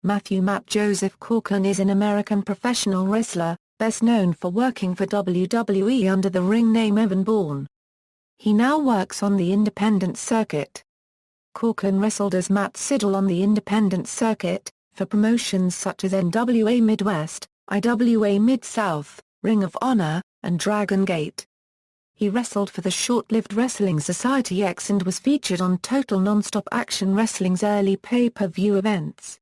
Matthew "Matt Joseph" Korklan is an American professional wrestler, best known for working for WWE under the ring name Evan Bourne. He now works on the independent circuit. Korklan wrestled as Matt Sydal on the independent circuit, for promotions such as NWA Midwest, IWA-Mid South, Ring of Honor, and Dragon Gate. He wrestled for the short-lived Wrestling Society X and was featured on Total Nonstop Action Wrestling's early pay-per-view events.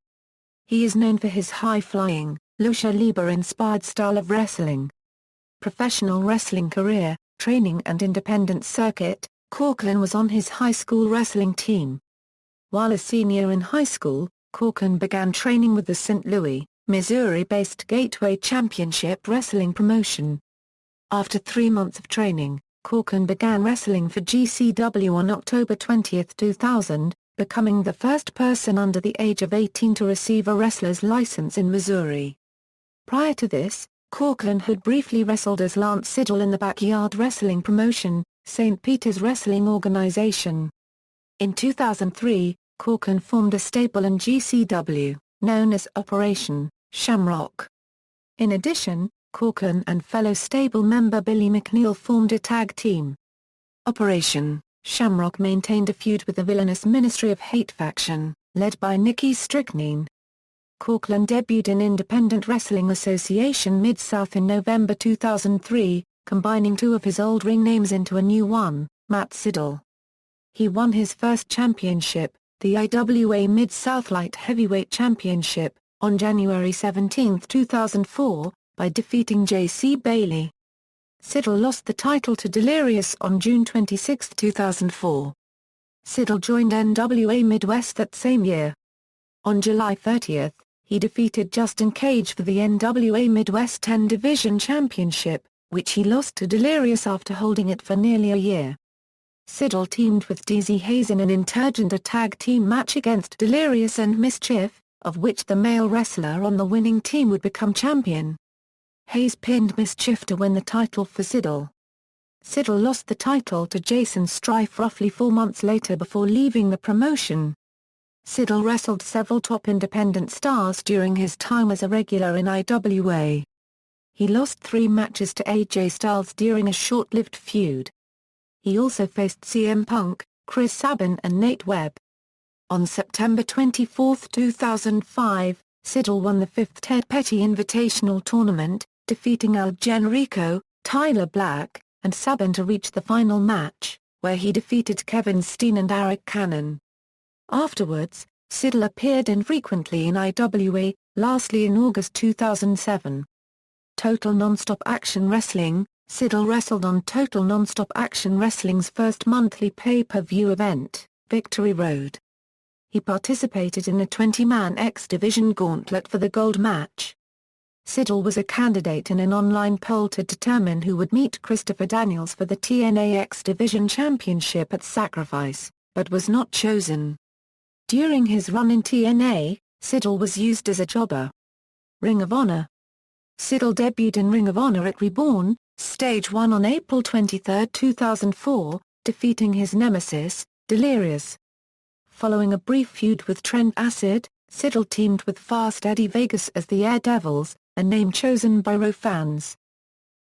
He is known for his high-flying, lucha libre-inspired style of wrestling. Professional wrestling career, training and independent circuit, Korklan was on his high school wrestling team. While a senior in high school, Korklan began training with the St. Louis, Missouri-based Gateway Championship Wrestling promotion. After 3 months of training, Korklan began wrestling for GCW on October 20, 2000, becoming the first person under the age of 18 to receive a wrestler's license in Missouri. Prior to this, Korklan had briefly wrestled as Lance Sydal in the Backyard Wrestling promotion, St. Peter's Wrestling Organization. In 2003, Korklan formed a stable in GCW, known as Operation Shamrock. In addition, Korklan and fellow stable member Billy McNeil formed a tag team. Operation Shamrock maintained a feud with the villainous Ministry of Hate faction, led by Nikki Strychnine. Korklan debuted in Independent Wrestling Association Mid South in November 2003, combining two of his old ring names into a new one, Matt Sydal. He won his first championship, the IWA-Mid South Light Heavyweight Championship, on January 17, 2004, by defeating J.C. Bailey. Sydal lost the title to Delirious on June 26, 2004. Sydal joined NWA Midwest that same year. On July 30, he defeated Justin Cage for the NWA Midwest 10 Division Championship, which he lost to Delirious after holding it for nearly a year. Sydal teamed with DZ Hayes in an Intergender tag team match against Delirious and Mischief, of which the male wrestler on the winning team would become champion. Hayes pinned Mischief to win the title for Sydal. Sydal lost the title to Jason Strife roughly 4 months later before leaving the promotion. Sydal wrestled several top independent stars during his time as a regular in IWA. He lost 3 matches to AJ Styles during a short-lived feud. He also faced CM Punk, Chris Sabin and Nate Webb. On September 24, 2005, Sydal won the 5th Ted Petty Invitational Tournament, defeating El Generico, Tyler Black, and Sabin to reach the final match, where he defeated Kevin Steen and Eric Cannon. Afterwards, Sydal appeared infrequently in IWA, lastly in August 2007. Total Nonstop Action Wrestling, Sydal wrestled on Total Nonstop Action Wrestling's first monthly pay-per-view event, Victory Road. He participated in a 20-man X Division gauntlet for the gold match. Sydal was a candidate in an online poll to determine who would meet Christopher Daniels for the TNA X Division Championship at Sacrifice, but was not chosen. During his run in TNA, Sydal was used as a jobber. Ring of Honor. Sydal debuted in Ring of Honor at Reborn, Stage 1 on April 23, 2004, defeating his nemesis, Delirious. Following a brief feud with Trent Acid, Sydal teamed with Fast Eddie Vegas as the Air Devils, a name chosen by Raw fans.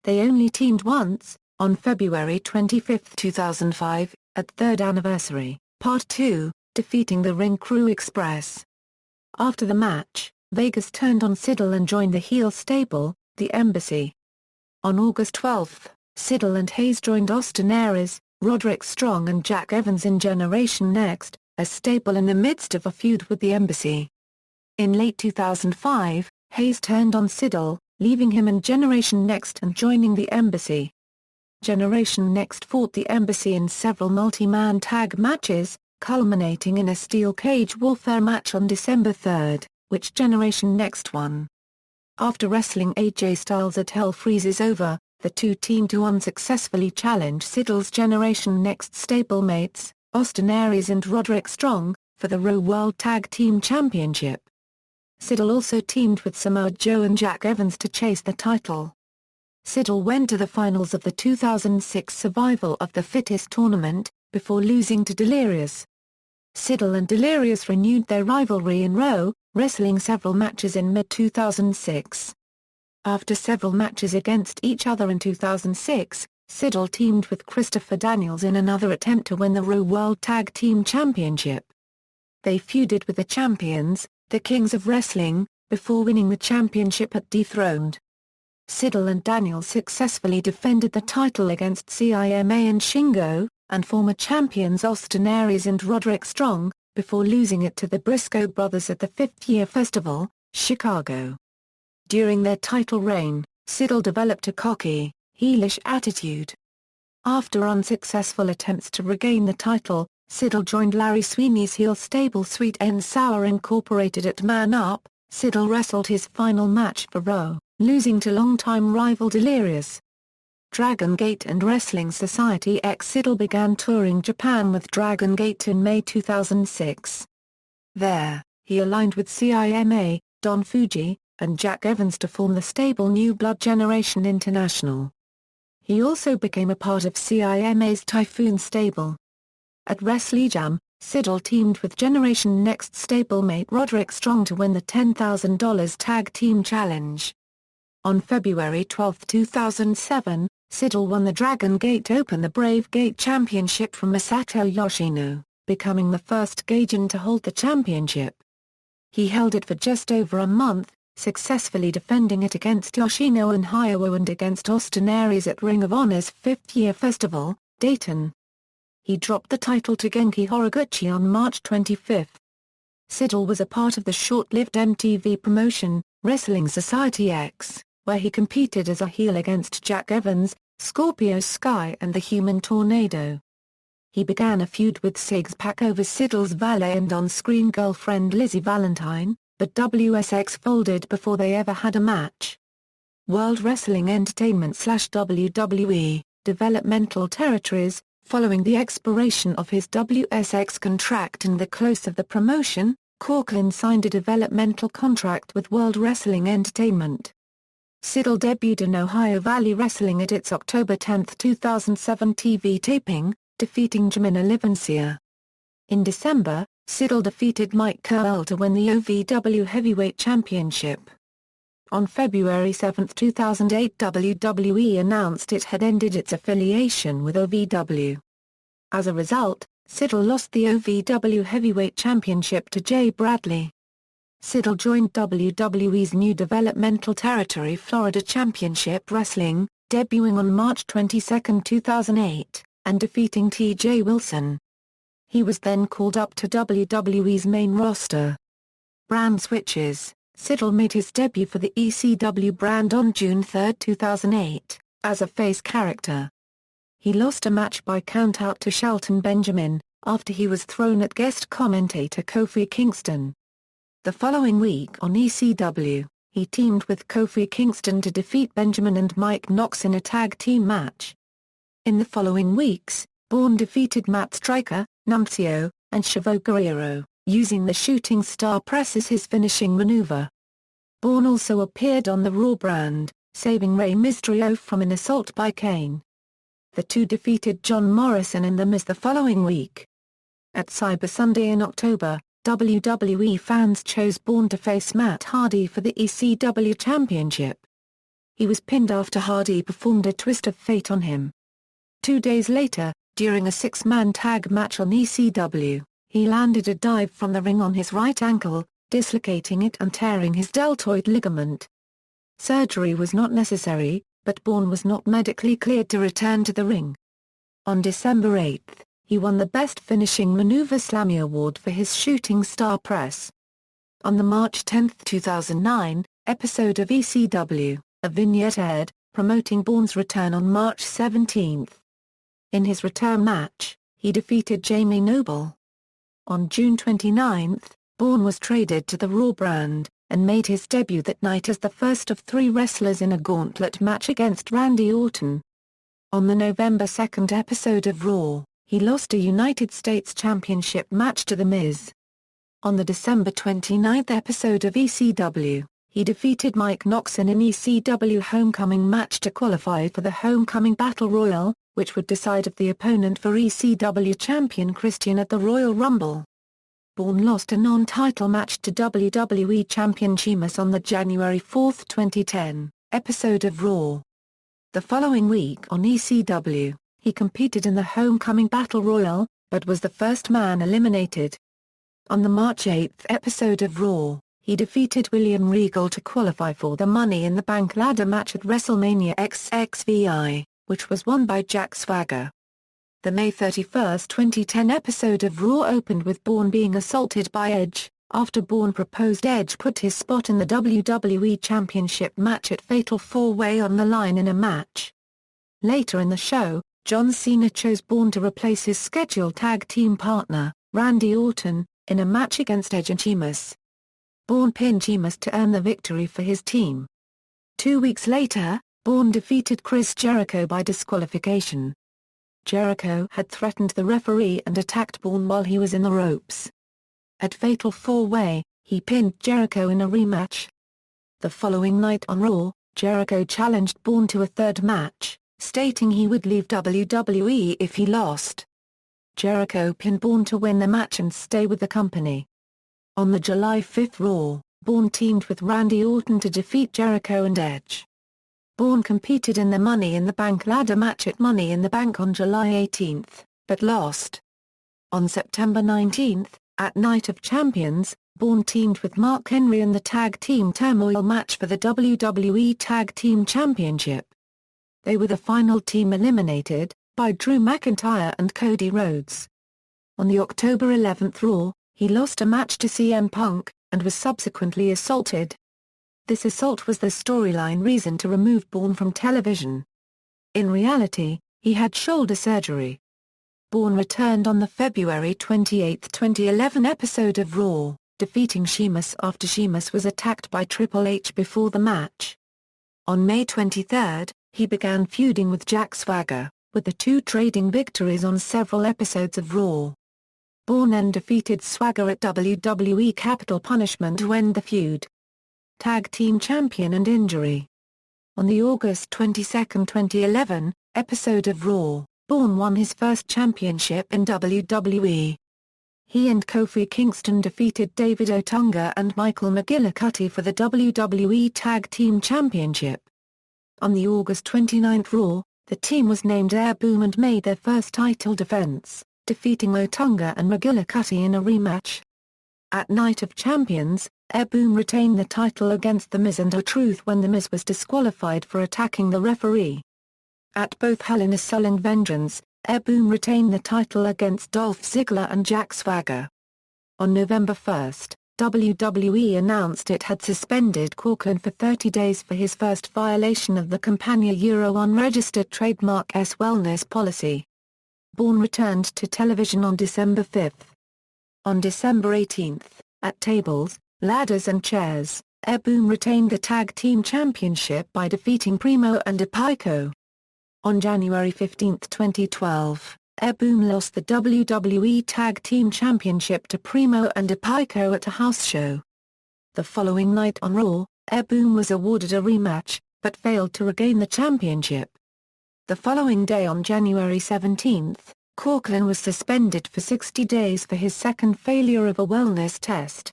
They only teamed once, on February 25, 2005, at 3rd Anniversary, Part 2, defeating the Ring Crew Express. After the match, Vegas turned on Sydal and joined the heel stable, the Embassy. On August 12, Sydal and Hayes joined Austin Aries, Roderick Strong and Jack Evans in Generation Next, a stable in the midst of a feud with the Embassy. In late 2005, Hayes turned on Sydal, leaving him in Generation Next and joining the Embassy. Generation Next fought the Embassy in several multi-man tag matches, culminating in a steel cage warfare match on December 3, which Generation Next won. After wrestling AJ Styles at Hell Freezes Over, the two teamed to unsuccessfully challenge Sydal's Generation Next stablemates, Austin Aries and Roderick Strong, for the Raw World Tag Team Championship. Sydal also teamed with Samoa Joe and Jack Evans to chase the title. Sydal went to the finals of the 2006 Survival of the Fittest tournament, before losing to Delirious. Sydal and Delirious renewed their rivalry in Raw, wrestling several matches in mid-2006. After several matches against each other in 2006, Sydal teamed with Christopher Daniels in another attempt to win the Raw World Tag Team Championship. They feuded with the champions, the Kings of Wrestling, before winning the championship at Dethroned. Sydal and Daniels successfully defended the title against CIMA and Shingo, and former champions Austin Aries and Roderick Strong, before losing it to the Briscoe brothers at the Fifth Year Festival, Chicago. During their title reign, Sydal developed a cocky, heelish attitude. After unsuccessful attempts to regain the title, Sydal joined Larry Sweeney's heel stable Sweet and Sour Incorporated at Man Up. Sydal wrestled his final match for Raw, losing to longtime rival Delirious. Dragon Gate and Wrestling Society X. Sydal began touring Japan with Dragon Gate in May 2006. There, he aligned with CIMA, Don Fuji, and Jack Evans to form the stable New Blood Generation International. He also became a part of CIMA's Typhoon stable. At WrestleJam, Sydal teamed with Generation Next stablemate Roderick Strong to win the $10,000 Tag Team Challenge. On February 12, 2007, Sydal won the Dragon Gate Open the Brave Gate Championship from Masato Yoshino, becoming the first Gaijin to hold the championship. He held it for just over a month, successfully defending it against Yoshino in Iowa and against Austin Aries at Ring of Honor's Fifth Year Festival, Dayton. He dropped the title to Genki Horiguchi on March 25. Sydal was a part of the short-lived MTV promotion, Wrestling Society X, where he competed as a heel against Jack Evans, Scorpio Sky and the Human Tornado. He began a feud with Sigs Pack over Sydal's valet and on-screen girlfriend Lizzie Valentine, but WSX folded before they ever had a match. World Wrestling Entertainment/WWE, Developmental Territories. Following the expiration of his WSX contract and the close of the promotion, Korklan signed a developmental contract with World Wrestling Entertainment. Sydal debuted in Ohio Valley Wrestling at its October 10, 2007 TV taping, defeating Jimena Livencia. In December, Sydal defeated Mike Curl to win the OVW Heavyweight Championship. On February 7, 2008, WWE announced it had ended its affiliation with OVW. As a result, Sydal lost the OVW Heavyweight Championship to Jay Bradley. Sydal joined WWE's new developmental territory Florida Championship Wrestling, debuting on March 22, 2008, and defeating T.J. Wilson. He was then called up to WWE's main roster. Brand switches. Sydal made his debut for the ECW brand on June 3, 2008, as a face character. He lost a match by countout to Shelton Benjamin, after he was thrown at guest commentator Kofi Kingston. The following week on ECW, he teamed with Kofi Kingston to defeat Benjamin and Mike Knox in a tag team match. In the following weeks, Bourne defeated Matt Striker, Nunzio, and Chavo Guerrero, using the Shooting Star Press as his finishing maneuver. Bourne also appeared on the Raw brand, saving Rey Mysterio from an assault by Kane. The two defeated John Morrison and The Miz the following week. At Cyber Sunday in October, WWE fans chose Bourne to face Matt Hardy for the ECW Championship. He was pinned after Hardy performed a twist of fate on him. 2 days later, during a six-man tag match on ECW, he landed a dive from the ring on his right ankle, dislocating it and tearing his deltoid ligament. Surgery was not necessary, but Bourne was not medically cleared to return to the ring. On December 8, he won the Best Finishing Maneuver Slammy Award for his Shooting Star Press. On the March 10, 2009, episode of ECW, a vignette aired, promoting Bourne's return on March 17. In his return match, he defeated Jamie Noble. On June 29, Bourne was traded to the Raw brand, and made his debut that night as the first of 3 wrestlers in a gauntlet match against Randy Orton. On the November 2 episode of Raw, he lost a United States Championship match to The Miz. On the December 29 episode of ECW, he defeated Mike Knox in an ECW Homecoming match to qualify for the Homecoming Battle Royal, which would decide of the opponent for ECW champion Christian at the Royal Rumble. Bourne lost a non-title match to WWE champion Sheamus on the January 4, 2010, episode of Raw. The following week on ECW, he competed in the Homecoming Battle Royal, but was the first man eliminated. On the March 8 episode of Raw, he defeated William Regal to qualify for the Money in the Bank ladder match at WrestleMania XXVI, which was won by Jack Swagger. The May 31, 2010 episode of Raw opened with Bourne being assaulted by Edge, after Bourne proposed Edge put his spot in the WWE Championship match at Fatal 4-Way on the line in a match. Later in the show, John Cena chose Bourne to replace his scheduled tag team partner, Randy Orton, in a match against Edge and Sheamus. Bourne pinned Sheamus to earn the victory for his team. 2 weeks later, Bourne defeated Chris Jericho by disqualification. Jericho had threatened the referee and attacked Bourne while he was in the ropes. At Fatal 4-Way, he pinned Jericho in a rematch. The following night on Raw, Jericho challenged Bourne to a third match, stating he would leave WWE if he lost. Jericho pinned Bourne to win the match and stay with the company. On the July 5 Raw, Bourne teamed with Randy Orton to defeat Jericho and Edge. Bourne competed in the Money in the Bank ladder match at Money in the Bank on July 18, but lost. On September 19, at Night of Champions, Bourne teamed with Mark Henry in the Tag Team Turmoil match for the WWE Tag Team Championship. They were the final team eliminated, by Drew McIntyre and Cody Rhodes. On the October 11 Raw, he lost a match to CM Punk, and was subsequently assaulted. This assault was the storyline reason to remove Bourne from television. In reality, he had shoulder surgery. Bourne returned on the February 28, 2011 episode of Raw, defeating Sheamus after Sheamus was attacked by Triple H before the match. On May 23, he began feuding with Jack Swagger, with the two trading victories on several episodes of Raw. Bourne then defeated Swagger at WWE Capital Punishment to end the feud. Tag Team Champion and Injury. On the August 22, 2011, episode of Raw, Bourne won his first championship in WWE. He and Kofi Kingston defeated David Otunga and Michael McGillicutty for the WWE Tag Team Championship. On the August 29 Raw, the team was named Air Boom and made their first title defense, defeating Otunga and McGillicutty in a rematch. At Night of Champions, Air Boom retained the title against The Miz and R-Truth when The Miz was disqualified for attacking the referee. At both Hell in a Cell and Vengeance, Air Boom retained the title against Dolph Ziggler and Jack Swagger. On November 1, WWE announced it had suspended Korklan for 30 days for his first violation of the Campania Euro unregistered trademark S wellness policy. Bourne returned to television on December 5. On December 18, at Tables, Ladders and Chairs, Air Boom retained the Tag Team Championship by defeating Primo and Epico. On January 15, 2012, Air Boom lost the WWE Tag Team Championship to Primo and Epico at a house show. The following night on Raw, Air Boom was awarded a rematch, but failed to regain the championship. The following day on January 17, Korklan was suspended for 60 days for his second failure of a wellness test.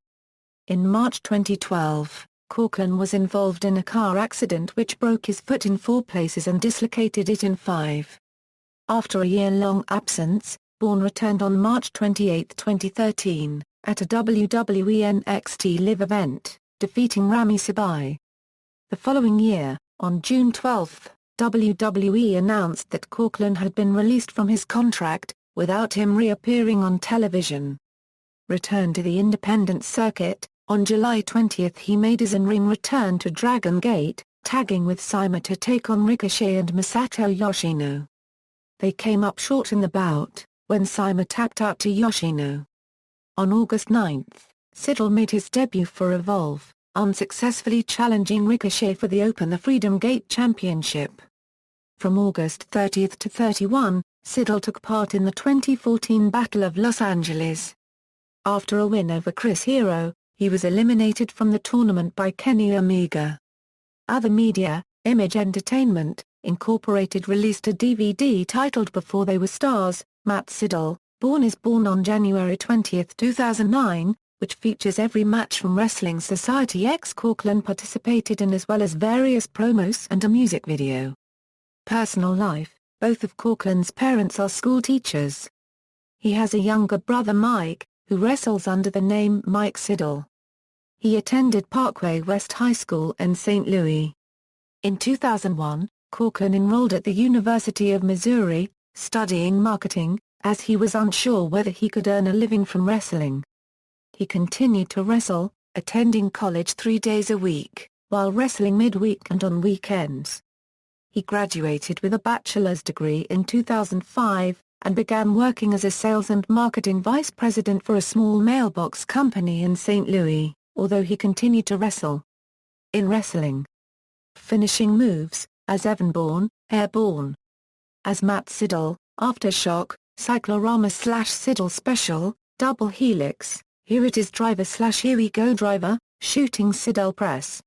In March 2012, Korklan was involved in a car accident which broke his foot in 4 places and dislocated it in 5. After a year-long absence, Bourne returned on March 28, 2013, at a WWE NXT Live event, defeating Rami Sabai. The following year, on June 12, WWE announced that Korklan had been released from his contract, without him reappearing on television. Returned to the independent circuit, on July 20 he made his in-ring return to Dragon Gate, tagging with Sima to take on Ricochet and Masato Yoshino. They came up short in the bout, when Sima tapped out to Yoshino. On August 9, Sydal made his debut for Evolve, unsuccessfully challenging Ricochet for the Open the Freedom Gate Championship. From August 30 to 31, Sydal took part in the 2014 Battle of Los Angeles. After a win over Chris Hero, he was eliminated from the tournament by Kenny Omega. Other media, Image Entertainment, Incorporated released a DVD titled Before They Were Stars, Matt Sydal, Bourne is born on January 20, 2009, which features every match from Wrestling Society X Korklan participated in as well as various promos and a music video. Personal life: both of Korklan's parents are school teachers. He has a younger brother Mike, who wrestles under the name Matt Sydal. He attended Parkway West High School in St. Louis. In 2001, Korklan enrolled at the University of Missouri, studying marketing, as he was unsure whether he could earn a living from wrestling. He continued to wrestle, attending college 3 days a week, while wrestling midweek and on weekends. He graduated with a bachelor's degree in 2005, and began working as a sales and marketing vice president for a small mailbox company in St. Louis, although he continued to wrestle. In wrestling: finishing moves, as Evan Bourne, Airborne. As Matt Sydal, Aftershock, Cyclorama/Sydal Special, Double Helix, Here It Is Driver/Here We Go Driver, Shooting Sydal Press.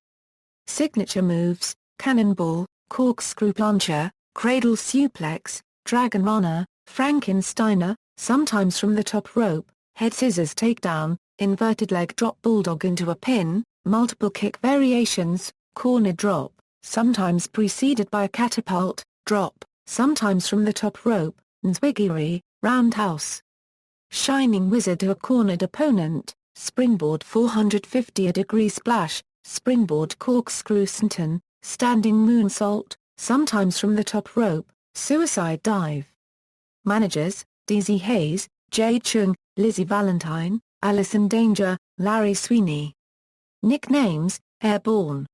Signature moves: Cannonball, Corkscrew Plancher, Cradle Suplex, Dragon Runner, Frankensteiner, sometimes from the top rope, Head Scissors Takedown, Inverted Leg Drop Bulldog into a Pin, multiple kick variations, Corner Drop, sometimes preceded by a Catapult Drop, sometimes from the top rope, Nzwigiri, Roundhouse. Shining Wizard to a cornered opponent, Springboard 450-degree Splash, Springboard Corkscrew Senton, Standing Moonsault, sometimes from the top rope, Suicide Dive. Managers: DZ Hayes, Jay Chung, Lizzie Valentine, Allison Danger, Larry Sweeney. Nicknames: Airborne.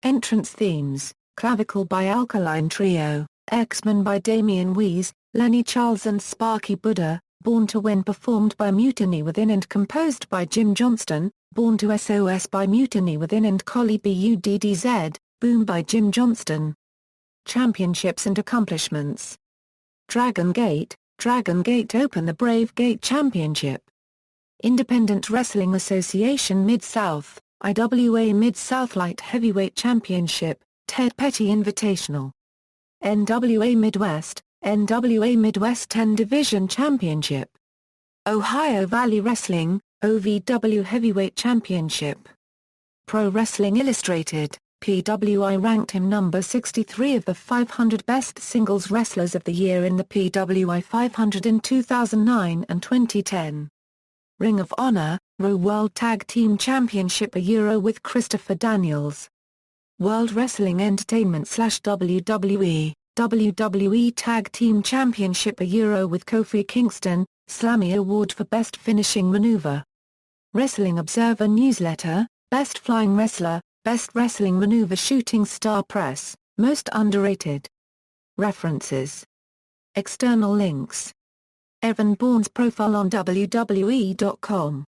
Entrance themes: Clavicle by Alkaline Trio, X-Men by Damian Weiss, Lenny Charles and Sparky Buddha, Born to Win performed by Mutiny Within and composed by Jim Johnston, Born to SOS by Mutiny Within and Collie Buddz, Boom by Jim Johnston. Championships and accomplishments: Dragon Gate Open the Brave Gate Championship. Independent Wrestling Association Mid-South, IWA-Mid South Light Heavyweight Championship, Ted Petty Invitational. NWA Midwest 10 Division Championship. Ohio Valley Wrestling, OVW Heavyweight Championship. Pro Wrestling Illustrated, PWI ranked him number 63 of the 500 best singles wrestlers of the year in the PWI 500 in 2009 and 2010. Ring of Honor, Raw World Tag Team Championship Euro with Christopher Daniels. World Wrestling Entertainment/WWE, WWE Tag Team Championship Euro with Kofi Kingston, Slammy Award for Best Finishing Maneuver. Wrestling Observer Newsletter, Best Flying Wrestler, Best Wrestling Maneuver Shooting Star Press, Most Underrated. References. External links: Evan Bourne's profile on WWE.com.